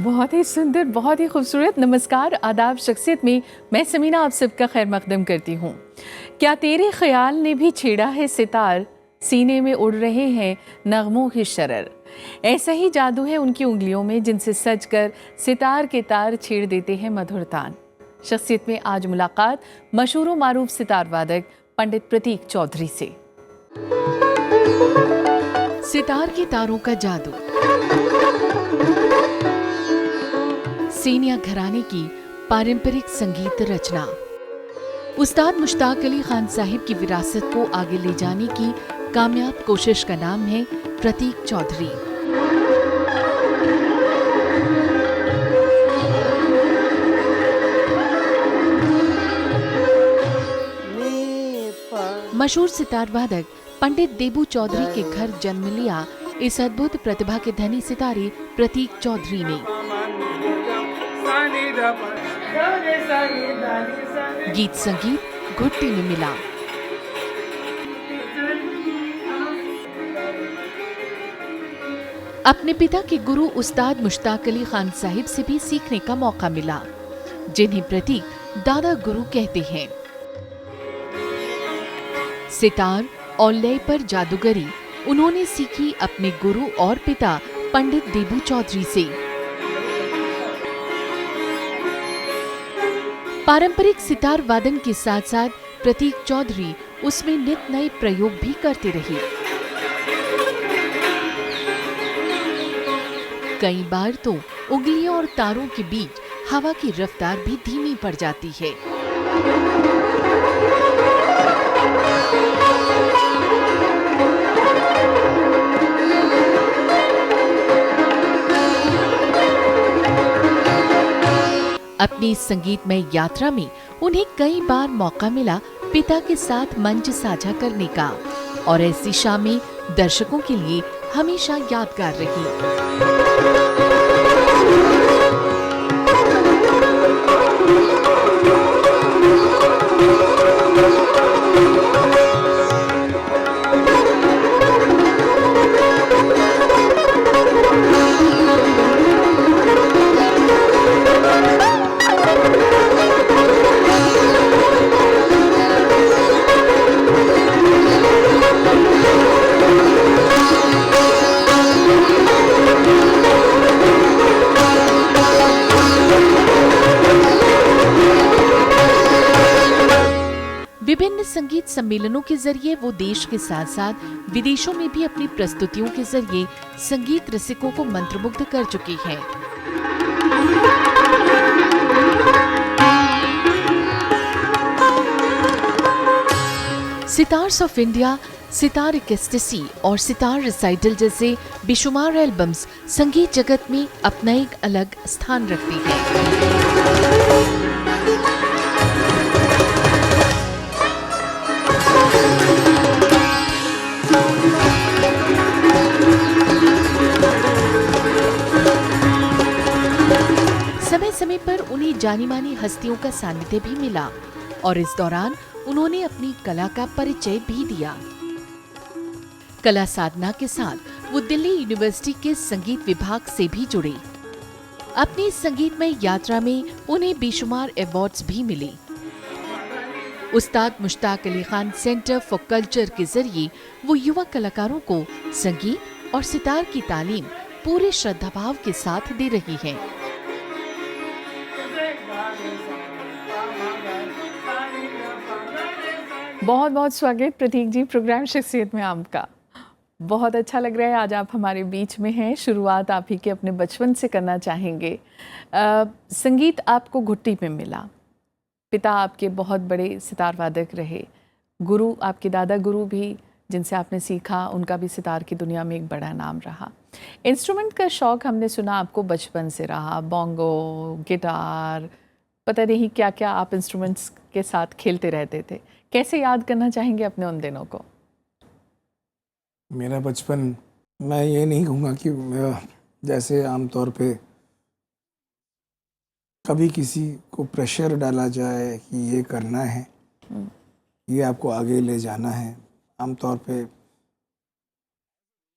बहुत ही सुंदर, बहुत ही खूबसूरत। नमस्कार, आदाब। शख्सियत में मैं समीना आप सबका खैर मकदम करती हूँ। क्या तेरे ख्याल ने भी छेड़ा है सितार, सीने में उड़ रहे हैं नगमों की शरर। ऐसा ही जादू है उनकी उंगलियों में, जिनसे सज कर सितार के तार छेड़ देते हैं मधुर तान। शख्सियत में आज मुलाकात मशहूर व मारूफ सितार वादक पंडित प्रतीक चौधरी से। सितार के तारों का जादू, सेनिया घराने की पारंपरिक संगीत रचना। उस्ताद मुश्ताक अली खान साहिब की विरासत को आगे ले जाने की कामयाब कोशिश का नाम है प्रतीक चौधरी। मशहूर सितार वादक पंडित देबू चौधरी के घर जन्म लिया इस अद्भुत प्रतिभा के धनी सितारे प्रतीक चौधरी ने। गीत संगीत घुट्टी में मिला। अपने पिता के गुरु उस्ताद मुश्ताक अली खान साहिब से भी सीखने का मौका मिला, जिन्हें प्रतीक दादा गुरु कहते हैं। सितार और लय पर जादूगरी उन्होंने सीखी अपने गुरु और पिता पंडित देबू चौधरी से। पारंपरिक सितार वादन के साथ साथ प्रतीक चौधरी उसमें नित नए प्रयोग भी करते रहे। कई बार तो उंगलियों और तारों के बीच हवा की रफ्तार भी धीमी पड़ जाती है। अपनी इस संगीतमय यात्रा में उन्हें कई बार मौका मिला पिता के साथ मंच साझा करने का, और ऐसी शामें दर्शकों के लिए हमेशा यादगार रही। विभिन्न संगीत सम्मेलनों के जरिए वो देश के साथ साथ विदेशों में भी अपनी प्रस्तुतियों के जरिए संगीत रसिकों को मंत्रमुग्ध कर चुकी हैं। सितार्स ऑफ इंडिया, सितार एक्सटेसी और सितार रिसाइटल जैसे बेशुमार एल्बम्स संगीत जगत में अपना एक अलग स्थान रखती हैं। समय समय पर उन्हें जानी मानी हस्तियों का सानिध्य भी मिला, और इस दौरान उन्होंने अपनी कला का परिचय भी दिया। कला साधना के साथ वो दिल्ली यूनिवर्सिटी के संगीत विभाग से भी जुड़े। अपनी संगीतमय यात्रा में उन्हें बेशुमार अवार्ड्स भी मिले। उस्ताद Mushtaq Ali Khan centre for culture के जरिए वो युवा कलाकारों को संगीत और सितार की तालीम पूरे श्रद्धाभाव के साथ दे रही हैं। बहुत बहुत स्वागत प्रतीक जी प्रोग्राम शख्सियत में आपका। बहुत अच्छा लग रहा है आज आप हमारे बीच में हैं। शुरुआत आप ही के अपने बचपन से करना चाहेंगे। संगीत आपको घुट्टी में मिला, पिता आपके बहुत बड़े सितार वादक रहे, गुरु आपके दादा गुरु भी जिनसे आपने सीखा, उनका भी सितार की दुनिया में एक बड़ा नाम रहा। इंस्ट्रूमेंट का शौक़ हमने सुना आपको बचपन से रहा, बोंगो, गिटार, पता नहीं क्या क्या आप इंस्ट्रूमेंट्स के साथ खेलते रहते थे। कैसे याद करना चाहेंगे अपने उन दिनों को? मेरा बचपन, मैं ये नहीं कहूँगा कि जैसे आमतौर पे कभी किसी को प्रेशर डाला जाए कि ये करना है, ये आपको आगे ले जाना है। आमतौर पे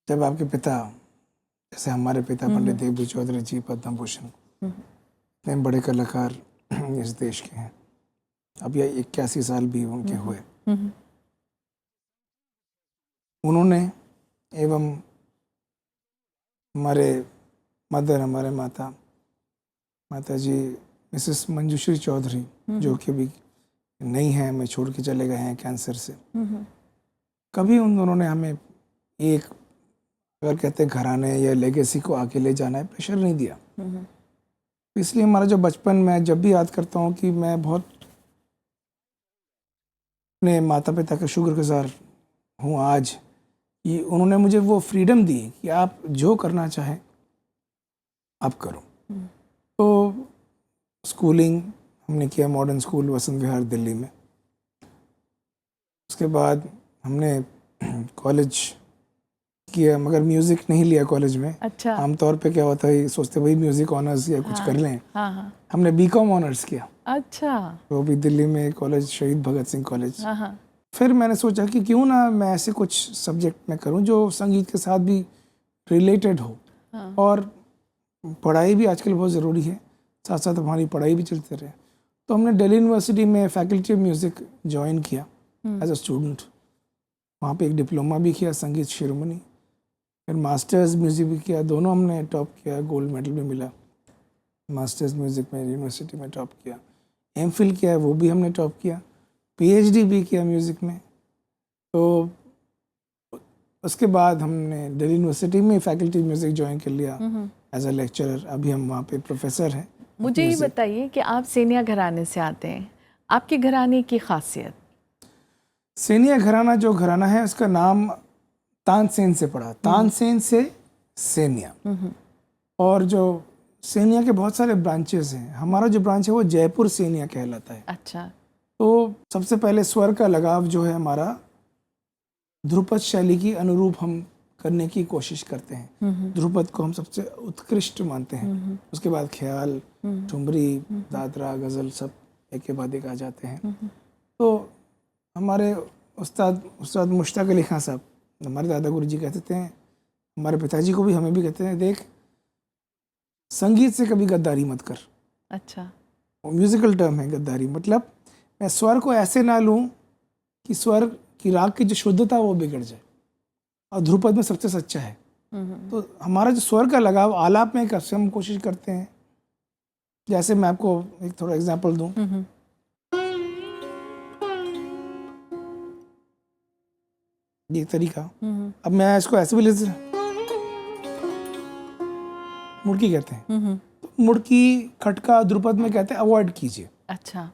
जब आपके पिता जैसे हमारे पिता पंडित देवजी चौधरी जी पद्म भूषण, इतने बड़े कलाकार इस देश के हैं। अब ये 81 साल भी उनके हुए। उन्होंने एवं हमारे मदर, हमारे माता जी मिसेस मंजूश्री चौधरी, जो कि अभी नहीं है, हमें छोड़ के चले गए हैं कैंसर से। कभी उन दोनों ने हमें एक, अगर कहते हैं घराने या लेगेसी को आगे ले जाना है, प्रेशर नहीं दिया। इसलिए हमारा जो बचपन, मैं जब भी याद करता हूँ कि मैं बहुत अपने माता पिता का शुक्रगुजार हूँ आज कि उन्होंने मुझे वो फ्रीडम दी कि आप जो करना चाहें आप करो। तो स्कूलिंग हमने किया मॉडर्न स्कूल वसंत विहार दिल्ली में। उसके बाद हमने कॉलेज किया, मगर म्यूज़िक नहीं लिया कॉलेज में। अच्छा। आमतौर पे क्या होता है, सोचते भाई म्यूज़िक ऑनर्स या कुछ कर लें। हाँ। हमने बीकॉम ऑनर्स किया। अच्छा। तो अभी दिल्ली में कॉलेज शहीद भगत सिंह कॉलेज। हाँ। फिर मैंने सोचा कि क्यों ना मैं ऐसे कुछ सब्जेक्ट में करूं जो संगीत के साथ भी रिलेटेड हो। और पढ़ाई भी आजकल बहुत ज़रूरी है, साथ साथ हमारी पढ़ाई भी चलते रहे। तो हमने दिल्ली यूनिवर्सिटी में फैकल्टी ऑफ म्यूज़िक ज्वाइन किया एज अ स्टूडेंट। वहाँ पे एक डिप्लोमा भी किया संगीत शिरोमणि, फिर मास्टर्स म्यूज़िक भी किया। दोनों हमने टॉप किया, गोल्ड मेडल भी मिला। मास्टर्स म्यूज़िक में यूनिवर्सिटी में टॉप किया, एमफिल किया है वो भी हमने टॉप किया, पीएचडी भी किया म्यूज़िक में। तो उसके बाद हमने दिल्ली यूनिवर्सिटी में फैकल्टी म्यूज़िक ज्वाइन कर लिया एज अ लेक्चरर। अभी हम वहाँ पे प्रोफेसर हैं। मुझे ये बताइए कि आप सेनिया घराने से आते हैं, आपके घराने की खासियत? सेनिया घराना जो घराना है उसका नाम तानसेन से पड़ा, तानसेन से सेनिया। और जो सेनिया के बहुत सारे ब्रांचेस हैं। हमारा जो ब्रांच है वो जयपुर सेनिया कहलाता है। अच्छा। तो सबसे पहले स्वर का लगाव जो है हमारा ध्रुपद शैली की अनुरूप हम करने की कोशिश करते हैं। ध्रुपद को हम सबसे उत्कृष्ट मानते हैं। उसके बाद ख्याल, ठुमरी, दादरा, गज़ल सब एक के बाद एक आ जाते हैं। तो हमारे उस्ताद मुश्ताक अली खान साहब, हमारे दादा गुरु जी कहते थे, हमारे पिताजी को भी, हमें भी कहते हैं, देख संगीत से कभी गद्दारी मत कर। अच्छा। वो म्यूजिकल टर्म है गद्दारी, मतलब मैं स्वर को ऐसे ना लूँ कि स्वर की राग की जो शुद्धता वो बिगड़ जाए, और ध्रुपद में सबसे सच्चा है। तो हमारा जो स्वर का लगाव आलाप में कैसे हम कोशिश करते हैं, जैसे मैं आपको एक थोड़ा एग्जांपल दूं। ये तरीका, अब मैं इसको ऐसे भी ले, मुड़की कहते हैं। तो मुड़की खटका ध्रुपद में कहते हैं अवॉइड कीजिए। अच्छा।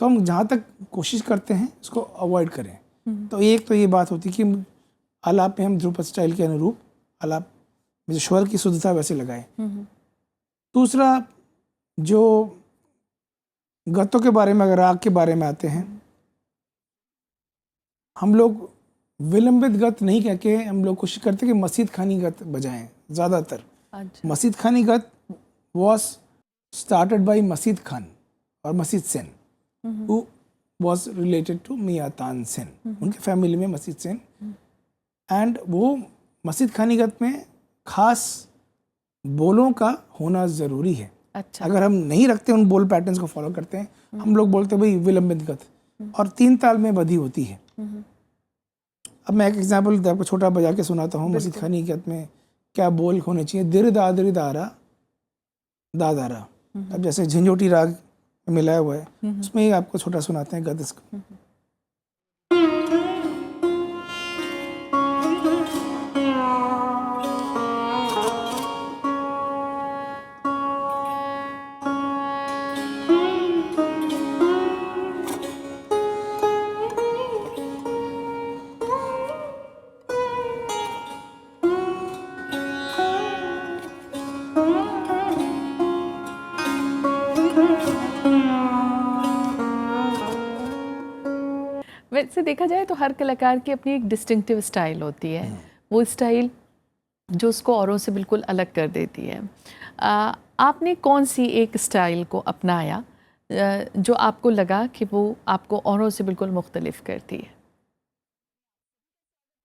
तो हम जहाँ तक कोशिश करते हैं इसको अवॉइड करें। तो एक तो ये बात होती है कि आलाप में हम ध्रुपद स्टाइल के अनुरूप आलाप में जो स्वर की शुद्धता वैसे लगाएं। दूसरा, जो गतों के बारे में, अगर राग के बारे में आते हैं, हम लोग विलंबित गत नहीं कह के हम लोग कोशिश करते हैं कि मसीद खानी गत बजाएं ज़्यादातर। अच्छा। मसीद खानी गत वॉज स्टार्टेड बाई मसीद खान और मसीद Sen, who was related to मियां तानसेन। उनके फैमिली में मसीद सेन, एंड वो मसीद खानी गत में खास बोलों का होना ज़रूरी है। अच्छा। अगर हम नहीं रखते, उन बोल पैटर्न्स को फॉलो करते हैं, हम लोग बोलते हैं भाई विलंबित गत, और 3 ताल में बधी होती है। अब मैं एक एग्जाम्पल आपको छोटा बजा के सुनाता हूँ। मसीद खानी गत में क्या बोल होने चाहिए, दिर दादरी दारा दादारा। अब जैसे झंझोटी राग मिलाया हुआ है, उसमें ही आपको छोटा सुनाते हैं गद इसको। वैसे देखा जाए तो हर कलाकार की अपनी एक डिस्टिंक्टिव स्टाइल होती है, वो स्टाइल जो उसको औरों से बिल्कुल अलग कर देती है। आपने कौन सी एक स्टाइल को अपनाया जो आपको लगा कि वो आपको औरों से बिल्कुल मुख्तलिफ करती है?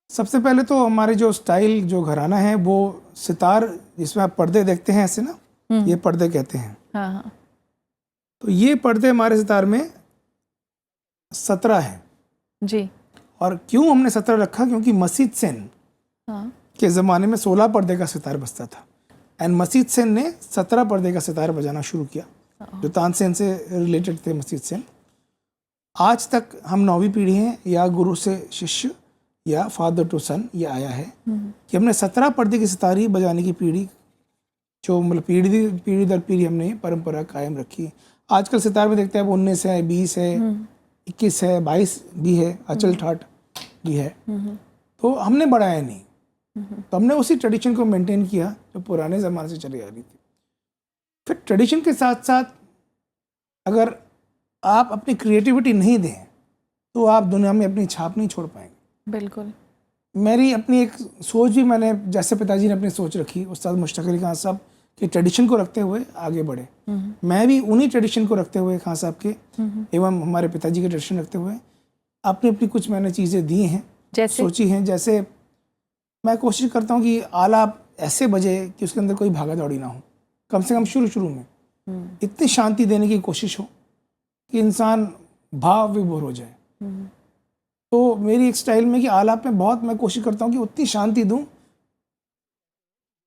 सबसे पहले तो हमारे जो स्टाइल, जो घराना है, वो सितार जिसमें आप पर्दे देखते हैं ऐसे ना, ये पर्दे कहते हैं। हाँ हाँ। तो ये पर्दे हमारे सितार में 17 है। जी। और क्यों हमने 17 रखा? क्योंकि मसीद सेन हाँ। के ज़माने में 16 पर्दे का सितार बजता था, एंड मसीद सेन ने 17 पर्दे का सितार बजाना शुरू किया, जो तानसेन से रिलेटेड थे मसीद सेन। आज तक हम 9वीं पीढ़ी हैं, या गुरु से शिष्य या फादर टू सन ये आया है कि हमने 17 पर्दे की सितारी बजाने की पीढ़ी, जो मतलब पीढ़ी दर पीढ़ी हमने परंपरा कायम रखी। आजकल सितार में देखते हैं अब 19 है, 20 है, 21 है, 22 भी है, अचल ठाट भी है। तो हमने बढ़ाया नहीं, तो हमने उसी ट्रेडिशन को मेंटेन किया जो पुराने ज़माने से चली आ रही थी। फिर ट्रेडिशन के साथ साथ अगर आप अपनी क्रिएटिविटी नहीं दें तो आप दुनिया में अपनी छाप नहीं छोड़ पाएंगे। बिल्कुल। मेरी अपनी एक सोच भी, मैंने जैसे पिताजी ने अपनी सोच रखी, उस्ताद मुश्ताक अली खान साहब के ट्रेडिशन को रखते हुए आगे बढ़े, मैं भी उन्हीं ट्रेडिशन को रखते हुए, खान साहब के एवं हमारे पिताजी के ट्रेडिशन रखते हुए अपनी अपनी कुछ मैंने चीज़ें दी हैं, जैसे सोची हैं। जैसे मैं कोशिश करता हूँ कि आलाप ऐसे बजे कि उसके अंदर कोई भागा दौड़ी ना हो, कम से कम शुरू में इतनी शांति देने की कोशिश हो कि इंसान भाव विभोर हो जाए। तो मेरी एक स्टाइल में कि आलाप में बहुत मैं कोशिश करता हूँ कि उतनी शांति दूं,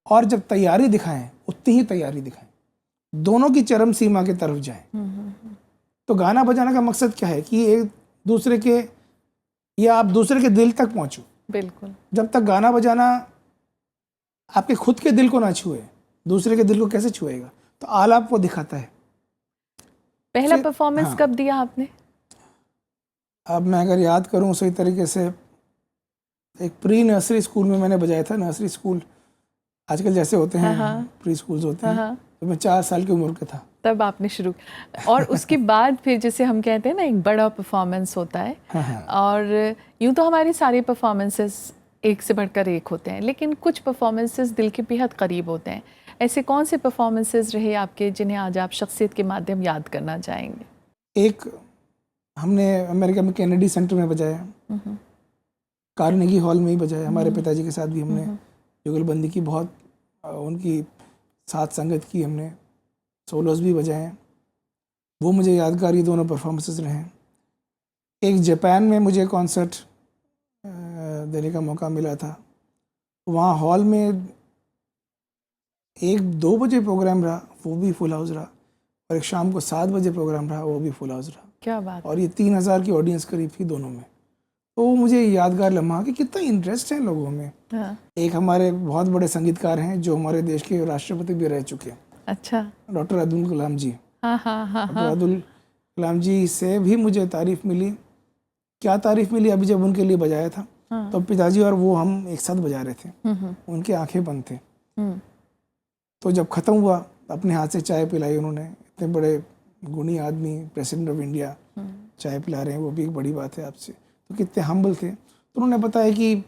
और जब तैयारी दिखाएं उतनी ही तैयारी दिखाएं, दोनों की चरम सीमा की तरफ जाएं। तो गाना बजाना का मकसद क्या है कि एक दूसरे के, या आप दूसरे के दिल तक पहुंचो। बिल्कुल। जब तक गाना बजाना आपके खुद के दिल को ना छुए, दूसरे के दिल को कैसे छुएगा? तो आलाप वो दिखाता है। पहला फिर- परफॉर्मेंस हाँ। कब दिया आपने? अब मैं अगर याद करूं सही तरीके से, एक प्री नर्सरी स्कूल में मैंने बजाया था। नर्सरी स्कूल आजकल जैसे होते हैं, प्री स्कूल्स होते हैं, तो मैं 4 साल की उम्र का था। तब आपने शुरू, और उसके बाद फिर जैसे हम कहते हैं ना, एक बड़ा परफॉर्मेंस होता है। हाँ। और यूं तो हमारे सारे परफॉर्मेंसेस एक से बढ़कर एक होते हैं, लेकिन कुछ परफॉर्मेंसेस दिल के बेहद करीब होते हैं। ऐसे कौन से परफॉर्मेंसेस रहे आपके जिन्हें आज आप शख्सियत के माध्यम याद करना चाहेंगे? एक हमने अमेरिका में कैनेडी सेंटर में बजाया, कार्नेगी हॉल में ही बजाया। हमारे पिताजी के साथ भी हमने जुगलबंदी की, बहुत उनकी साथ संगत की, हमने सोलोस भी बजाए हैं। वो मुझे यादगार ये दोनों परफॉर्मेंसेस रहे हैं। एक जापान में मुझे कॉन्सर्ट देने का मौका मिला था। वहाँ हॉल में 1-2 बजे प्रोग्राम रहा, वो भी फुल हाउस रहा, और एक शाम को 7 बजे प्रोग्राम रहा, वो भी फुल हाउस रहा। क्या बात। और ये 3000 की ऑडियंस करीब थी दोनों में। तो वो मुझे यादगार लम्हा कि कितना इंटरेस्ट है लोगों में। हाँ। एक हमारे बहुत बड़े संगीतकार हैं जो हमारे देश के राष्ट्रपति भी रह चुके हैं, अच्छा। डॉक्टर अब्दुल कलाम जी। हाँ हाँ हाँ डॉक्टर हाँ। अब्दुल कलाम जी से भी मुझे तारीफ़ मिली। क्या तारीफ़ मिली, अभी जब उनके लिए बजाया था तो पिताजी और वो हम एक साथ बजा रहे थे, उनकी आंखें बंद थे। तो जब ख़त्म हुआ, अपने हाथ से चाय पिलाई उन्होंने। इतने बड़े गुणी आदमी, प्रेसिडेंट ऑफ इंडिया, चाय पिला रहे हैं, वो भी एक बड़ी बात है आपसे। तो कितने हम्बल थे। तो उन्होंने बताया कि,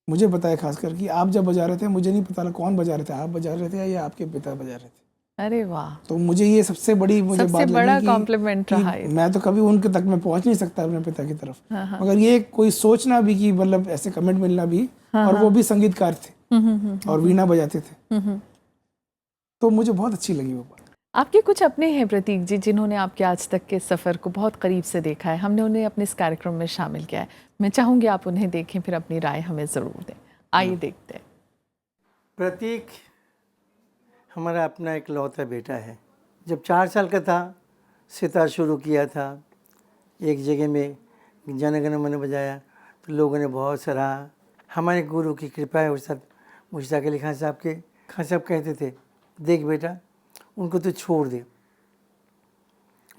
मुझे बताया खासकर कि आप जब बजा रहे थे, मुझे नहीं पता कौन बजा रहे थे, आप बजा रहे थे या आपके पिता बजा रहे थे। अरे वाह। तो मुझे ये सबसे बड़ी मुझे बात बड़ा लगी कॉम्प्लीमेंट रहा कि है। मैं तो कभी उनके तक मैं पहुंच नहीं सकता अपने पिता की तरफ, मगर ये कोई सोचना भी कि मतलब ऐसे कमेंट मिलना भी, और वो भी संगीतकार थे और वीणा बजाते थे, तो मुझे बहुत अच्छी लगी वो बात। आपके कुछ अपने हैं प्रतीक जी, जिन्होंने आपके आज तक के सफ़र को बहुत करीब से देखा है। हमने उन्हें अपने इस कार्यक्रम में शामिल किया है। मैं चाहूँगी आप उन्हें देखें, फिर अपनी राय हमें ज़रूर दें। आइए देखते हैं। प्रतीक हमारा अपना एक लौता बेटा है। जब 4 साल का था, सितार शुरू किया था। एक जगह में जनगण मन बजाया तो लोगों ने बहुत सराहा। हमारे गुरु की कृपा है उस मुश्ताक अली खान साहब के। खान साहब कहते थे, देख बेटा, उनको तो छोड़ दे,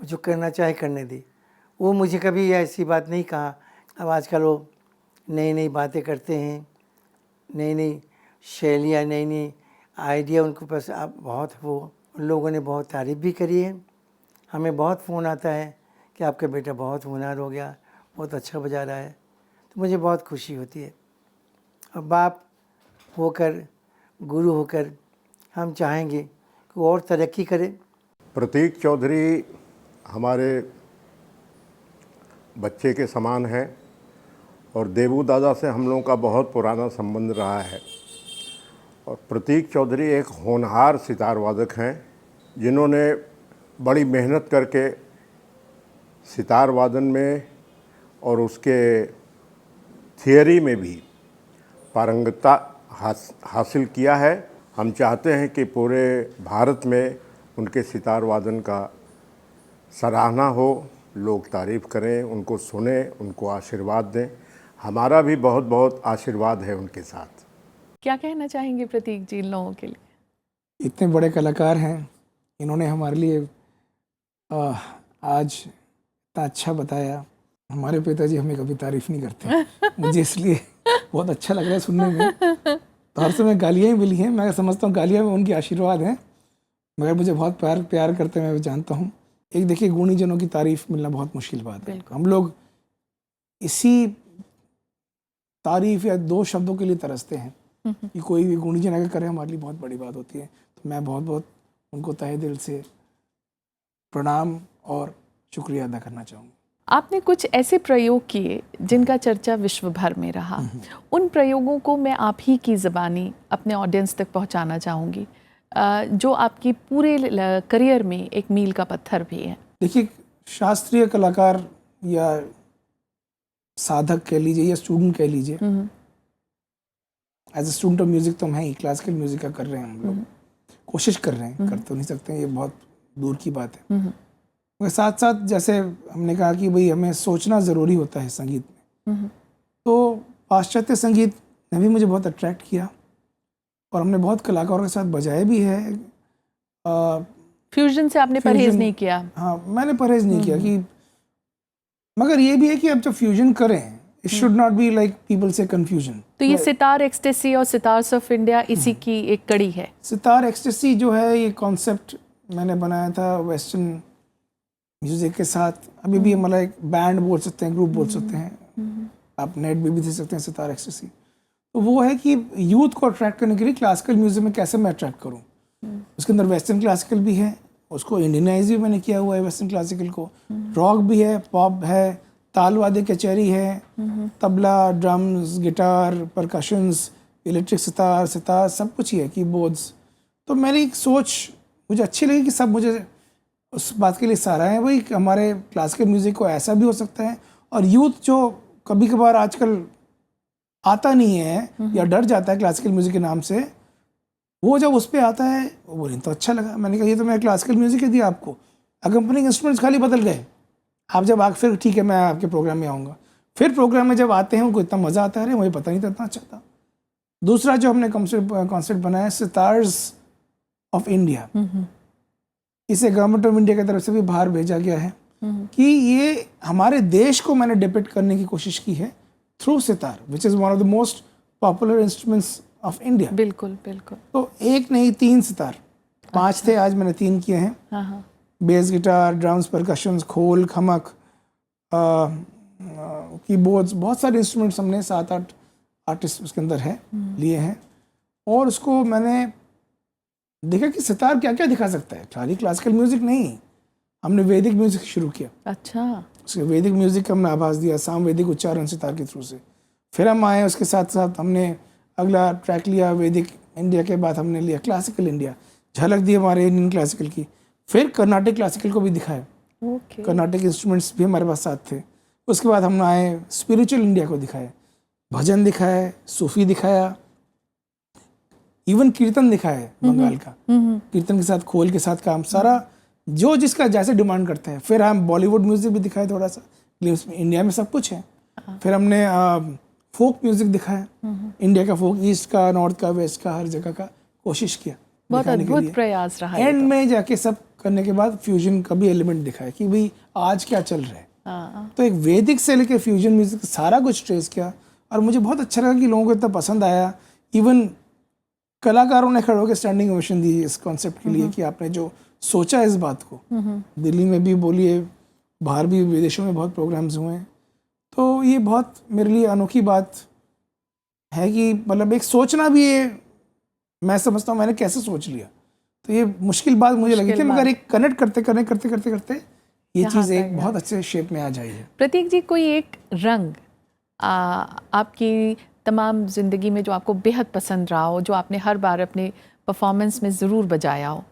जो करना चाहे करने दे। वो मुझे कभी ऐसी बात नहीं कहा। अब आजकल वो नई नई बातें करते हैं, नई नई शैलियाँ, नई नई आइडिया उनके पास अब बहुत, वो लोगों ने बहुत तारीफ़ भी करी है। हमें बहुत फ़ोन आता है कि आपका बेटा बहुत होनहार हो गया, बहुत अच्छा बजा रहा है। तो मुझे बहुत खुशी होती है। और बाप होकर, गुरु होकर हम चाहेंगे कि वो और तरक्की करे। प्रतीक चौधरी हमारे बच्चे के समान है, और देबू दादा से हम लोगों का बहुत पुराना संबंध रहा है। और प्रतीक चौधरी एक होनहार सितार वादक हैं जिन्होंने बड़ी मेहनत करके सितार वादन में और उसके थियरी में भी पारंगतता हासिल किया है। हम चाहते हैं कि पूरे भारत में उनके सितार वादन का सराहना हो, लोग तारीफ़ करें, उनको सुने, उनको आशीर्वाद दें। हमारा भी बहुत बहुत आशीर्वाद है उनके साथ। क्या कहना चाहेंगे प्रतीक जी इन लोगों के लिए? इतने बड़े कलाकार हैं, इन्होंने हमारे लिए आज इतना अच्छा बताया। हमारे पिताजी हमें कभी तारीफ़ नहीं करते मुझे इसलिए बहुत अच्छा लग रहा है सुनने में। तो हर समय गालियाँ ही मिली हैं, मैं समझता हूँ गालियाँ में उनकी आशीर्वाद हैं, मगर मुझे बहुत प्यार करते हैं, मैं जानता हूँ। एक देखिए, गुणीजनों की तारीफ़ मिलना बहुत मुश्किल बात है। हम लोग इसी तारीफ़ या दो शब्दों के लिए तरसते हैं कि कोई भी गुणीजन अगर करे हमारे लिए बहुत बड़ी बात होती है। तो मैं बहुत बहुत उनको तहे दिल से प्रणाम और शुक्रिया अदा करना चाहूँगा। आपने कुछ ऐसे प्रयोग किए जिनका चर्चा विश्व भर में रहा, उन प्रयोगों को मैं आप ही की ज़बानी अपने ऑडियंस तक पहुंचाना चाहूँगी, जो आपकी पूरे करियर में एक मील का पत्थर भी है। देखिए, शास्त्रीय कलाकार या साधक कह लीजिए या स्टूडेंट कह लीजिए, as a student of music तो हम हैं ही, क्लासिकल म्यूज़िक का कर रहे हैं हम लोग, कोशिश कर रहे हैं, कर तो नहीं सकते, ये बहुत दूर की बात है। मगर साथ साथ जैसे हमने कहा कि भाई हमें सोचना ज़रूरी होता है संगीत में, तो पाश्चात्य संगीत ने भी मुझे बहुत अट्रैक्ट किया और हमने बहुत कलाकारों के साथ बजाए भी है। फ्यूजन से आपने परहेज नहीं किया? हाँ, मैंने परहेज नहीं किया कि, मगर ये भी है कि अब जब फ्यूजन करें, it should not be like people से कन्फ्यूजन। तो ये सितार एक्सटेसी और सितार्स ऑफ इंडिया इसी की एक कड़ी है। सितार एक्सटेसी जो है, ये कॉन्सेप्ट मैंने बनाया था वेस्टर्न म्यूजिक के साथ। अभी भी हमारा एक बैंड बोल सकते हैं, ग्रुप बोल सकते हैं, आप नेट भी दे सकते हैं सितार एक्सटेसी। तो वो है कि यूथ को अट्रैक्ट करने के लिए क्लासिकल म्यूजिक में कैसे मैं अट्रैक्ट करूँ। उसके अंदर वेस्टर्न क्लासिकल भी है, उसको इंडियनाइज भी मैंने किया हुआ है वेस्टर्न क्लासिकल को, रॉक भी है, पॉप है, ताल वाद्य कचहरी है, tabla, drums, guitar, percussions, electric sitar सब कुछ ही है, कीबोर्ड्स। तो मेरी एक सोच मुझे अच्छी लगी कि सब मुझे उस बात के लिए सराहें भाई कि हमारे क्लासिकल म्यूज़िक को ऐसा भी हो सकता है। और यूथ जो कभी कभार आजकल आता नहीं है या डर जाता है क्लासिकल म्यूज़िक के नाम से, वो जब उस पर आता है वो बोले तो अच्छा लगा। मैंने कहा ये तो मैं क्लासिकल म्यूज़िक ही दिया आपको, अकम्पनिंग इंस्ट्रूमेंट्स खाली बदल गए। आप जब फिर ठीक है मैं आपके प्रोग्राम में आऊँगा। फिर प्रोग्राम में जब आते हैं उनको इतना मज़ा आता है, मुझे पता नहीं था इतना अच्छा था। दूसरा जो हमने कॉन्सेप्ट बनाया, सितार्स ऑफ इंडिया, इसे गवर्नमेंट ऑफ इंडिया की तरफ से भी बाहर भेजा गया है कि ये हमारे देश को मैंने डिपिक्ट करने की कोशिश की है through sitar, which is one of the most popular instruments of India. बिल्कुल बिल्कुल। तो एक नहीं 3 सितार, 5 थे, आज मैंने 3 किए हैं। हाँ। बेस गिटार, ड्रम्स, परकशंस, खोल, खमक, कीबोर्ड्स, बहुत सारे इंस्ट्रूमेंट्स हमने 7-8 आर्टिस्ट उसके अंदर है लिए हैं। और उसको मैंने देखा कि सितार क्या क्या दिखा सकता है, खाली क्लासिकल म्यूजिक नहीं। हमने वैदिक म्यूजिक शुरू किया। अच्छा। उसके वैदिक म्यूजिक का हमने आभास दिया, सामवेदिक उच्चारण सितार के थ्रू से। फिर हम आए, उसके साथ साथ हमने अगला ट्रैक लिया वैदिक इंडिया के बाद हमने लिया क्लासिकल इंडिया, झलक दी हमारे इंडियन क्लासिकल की। फिर कर्नाटक क्लासिकल को भी दिखाया, कर्नाटक इंस्ट्रूमेंट्स भी हमारे पास साथ थे। उसके बाद हम आए स्पिरिचुअल इंडिया को दिखाया, भजन दिखाया, सूफी दिखाया, इवन कीर्तन दिखाया है बंगाल का, कीर्तन के साथ खोल के साथ काम, सारा जो जिसका जैसे डिमांड करते हैं। फिर हम बॉलीवुड म्यूजिक भी दिखाए थोड़ा सा, इंडिया में सब कुछ है। फिर हमने फोक म्यूजिक दिखाया, इंडिया का फोक, ईस्ट का, नॉर्थ का, वेस्ट का, हर जगह का कोशिश किया। बहुत अद्भुत प्रयास रहा। एंड में जाके सब करने के बाद फ्यूजन का भी एलिमेंट दिखाया कि भाई आज क्या चल रहा है। तो एक वैदिक से लेके फ्यूजन म्यूजिक सारा कुछ ट्रेस किया और मुझे बहुत अच्छा लगा कि लोगों को इतना पसंद आया। इवन कलाकारों ने खड़े होकर स्टैंडिंग ओवेशन दी इस कॉन्सेप्ट के लिए कि आपने जो सोचा इस बात को। दिल्ली में भी बोलिए, बाहर भी विदेशों में बहुत प्रोग्राम्स हुए हैं। तो ये बहुत मेरे लिए अनोखी बात है कि मतलब एक सोचना भी है, मैं समझता हूँ मैंने कैसे सोच लिया। तो ये मुश्किल बात मुझे लगी थी, मगर एक कनेक्ट करते ये चीज़ एक बहुत अच्छे शेप में आ जाई है। प्रतीक जी, कोई एक रंग आपकी तमाम ज़िंदगी में जो आपको बेहद पसंद रहा हो, जो आपने हर बार अपने परफॉर्मेंस में ज़रूर बजाया हो?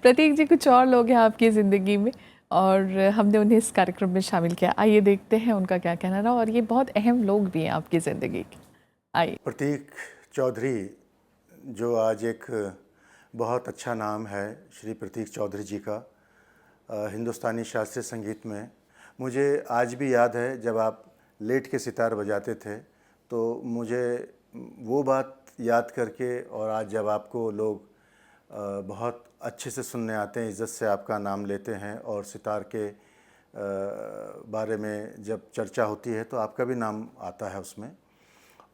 प्रतीक जी, कुछ और लोग हैं आपकी ज़िंदगी में और हमने उन्हें इस कार्यक्रम में शामिल किया। आइए देखते हैं उनका क्या कहना रहा, और ये बहुत अहम लोग भी हैं आपकी ज़िंदगी के। आइए। प्रतीक चौधरी, जो आज एक बहुत अच्छा नाम है श्री प्रतीक चौधरी जी का हिंदुस्तानी शास्त्रीय संगीत में। मुझे आज भी याद है जब आप लेट के सितार बजाते थे, तो मुझे वो बात याद करके, और आज जब आपको लोग बहुत अच्छे से सुनने आते हैं, इज़्ज़त से आपका नाम लेते हैं, और सितार के बारे में जब चर्चा होती है तो आपका भी नाम आता है उसमें।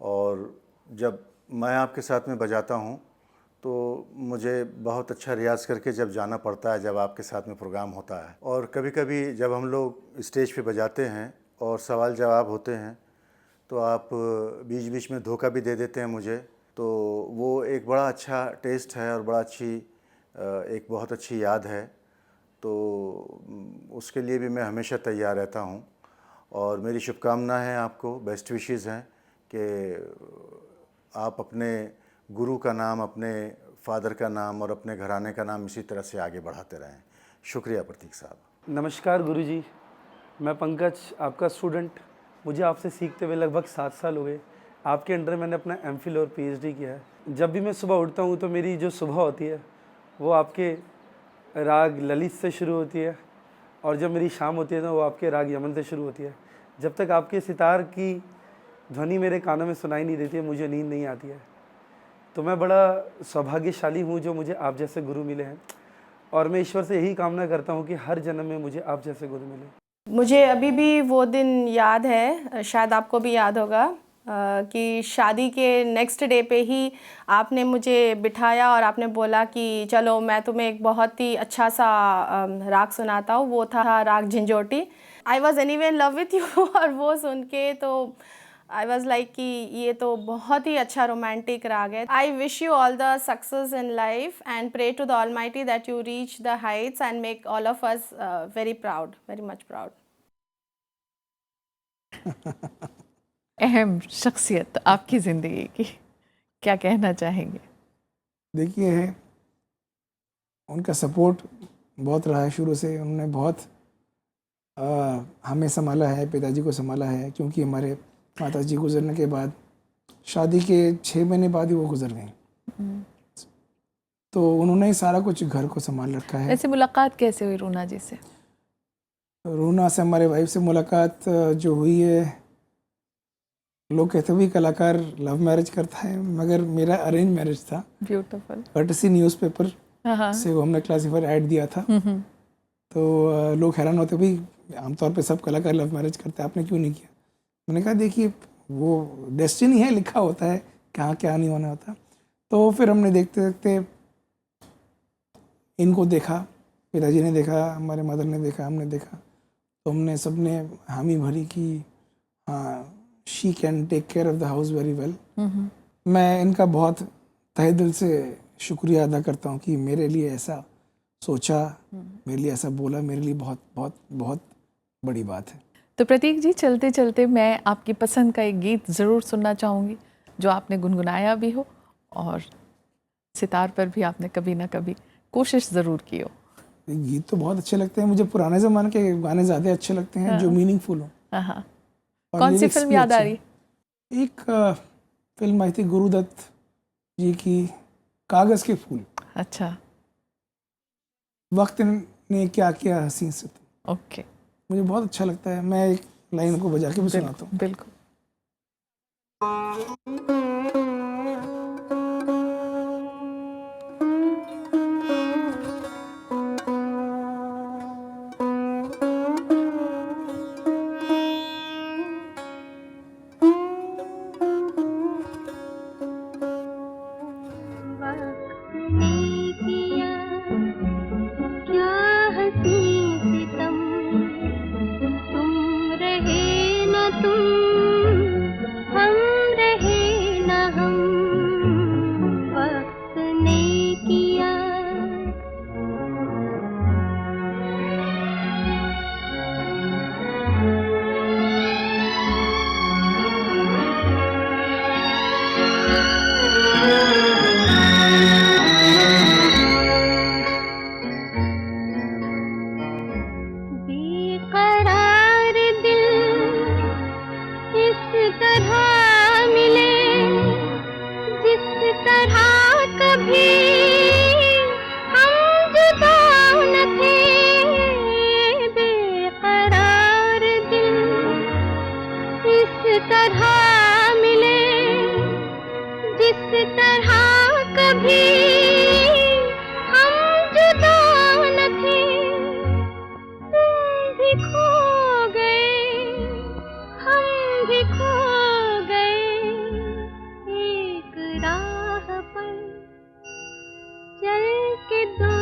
और जब मैं आपके साथ में बजाता हूँ तो मुझे बहुत अच्छा रियाज़ करके जब जाना पड़ता है, जब आपके साथ में प्रोग्राम होता है। और कभी कभी जब हम लोग स्टेज पे बजाते हैं और सवाल जवाब होते हैं तो आप बीच बीच में धोखा भी दे देते हैं मुझे, तो वो एक बड़ा अच्छा टेस्ट है और बड़ा एक बहुत अच्छी याद है। तो उसके लिए भी मैं हमेशा तैयार रहता हूँ, और मेरी शुभकामना है आपको, बेस्ट विशेज़ हैं कि आप अपने गुरु का नाम, अपने फादर का नाम और अपने घराने का नाम इसी तरह से आगे बढ़ाते रहें। शुक्रिया प्रतीक साहब। नमस्कार गुरुजी, मैं पंकज, आपका स्टूडेंट। मुझे आपसे सीखते हुए लगभग 7 साल हो गए। आपके अंडर मैंने अपना एमफिल और पीएचडी किया है। जब भी मैं सुबह उठता हूँ तो मेरी जो सुबह होती है वो आपके राग ललित से शुरू होती है, और जब मेरी शाम होती है तो वो आपके राग यमन से शुरू होती है। जब तक आपके सितार की ध्वनि मेरे कानों में सुनाई नहीं देती है, मुझे नींद नहीं आती है। तो मैं बड़ा सौभाग्यशाली हूँ जो मुझे आप जैसे गुरु मिले हैं, और मैं ईश्वर से यही कामना करता हूँ कि हर जन्म में मुझे आप जैसे गुरु मिले। मुझे अभी भी वो दिन याद है, शायद आपको भी याद होगा, कि शादी के नेक्स्ट डे पे ही आपने मुझे बिठाया और आपने बोला कि चलो मैं तुम्हें एक बहुत ही अच्छा सा राग सुनाता हूँ। वो था राग Jhinjhoti. I was anyway in love with you और वो सुन के तो आई वॉज लाइक कि ये तो बहुत ही अच्छा रोमांटिक राग है। I wish you all the success in life and pray to the almighty that you reach the heights and make all of us very proud, very much proud. अहम शख्सियत आपकी ज़िंदगी की, क्या कहना चाहेंगे? देखिए, उनका सपोर्ट बहुत रहा है शुरू से। उन्होंने बहुत हमें संभाला है, पिताजी को संभाला है, क्योंकि हमारे माता जी गुजरने के बाद, शादी के 6 महीने बाद ही वो गुजर गई। तो उन्होंने ही सारा कुछ घर को संभाल रखा है। ऐसे मुलाकात कैसे हुई रूना जी से? रूना से, हमारे वाइफ से मुलाकात जो हुई है, लोग कहते भी कलाकार लव मैरिज करता है, मगर मेरा अरेंज मैरिज था। ब्यूटीफुल। कर्टसी न्यूज़पेपर से वो हमने क्लासिफाइड ऐड दिया था। तो लोग हैरान होते, भाई आमतौर पे सब कलाकार लव मैरिज करते हैं, आपने क्यों नहीं किया? मैंने कहा देखिए, वो डेस्टिनी है, लिखा होता है कहाँ क्या नहीं होना होता। तो फिर हमने देखते देखते इनको देखा, पिताजी ने देखा, हमारे मदर ने देखा, हमने देखा, तो हमने सबने हामी भरी कि हाँ, she can take care of the house very well. मैं इनका बहुत तहे दिल से शुक्रिया अदा करता हूँ कि मेरे लिए ऐसा सोचा, मेरे लिए ऐसा बोला, मेरे लिए बहुत बहुत बहुत बड़ी बात है। तो प्रतीक जी, चलते चलते मैं आपकी पसंद का एक गीत ज़रूर सुनना चाहूँगी जो आपने गुनगुनाया भी हो और सितार पर भी आपने कभी ना कभी कोशिश ज़रूर की हो। गीत तो बहुत अच्छे लगते हैं मुझे, पुराने ज़माने के गाने ज़्यादा अच्छे लगते हैं। जो मीनिंगफुल हो। हाँ। कौन सी फिल्म याद आ रही? एक फिल्म आई थी गुरुदत्त जी की, कागज़ के फूल। अच्छा। वक्त ने क्या किया हसीन से। ओके, मुझे बहुत अच्छा लगता है। मैं एक लाइन को बजा के भी सुनाता हूँ। बिल्कुल। बेकरार दिल इस तरह मिले जिस तरह कभी हम जुदा न थे। बेकरार दिल इस तरह मिले जिस तरह कभी हम जुदा न थे। तुम भी खो गए, हम भी खो गए, एक राह पर चल के दो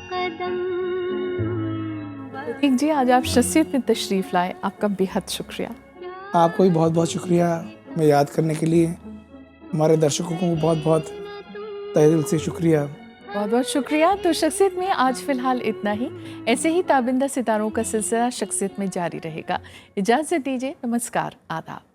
कदम। प्रतीक जी, आज आप शख्सियत में तशरीफ़ लाए, आपका बेहद शुक्रिया। आपको भी बहुत बहुत शुक्रिया मैं याद करने के लिए। हमारे दर्शकों को बहुत बहुत तहे दिल से शुक्रिया। बहुत बहुत शुक्रिया। तो शख्सियत में आज फ़िलहाल इतना ही। ऐसे ही ताबिंदा सितारों का सिलसिला शख्सियत में जारी रहेगा। इजाज़त दीजिए। नमस्कार, आदाब।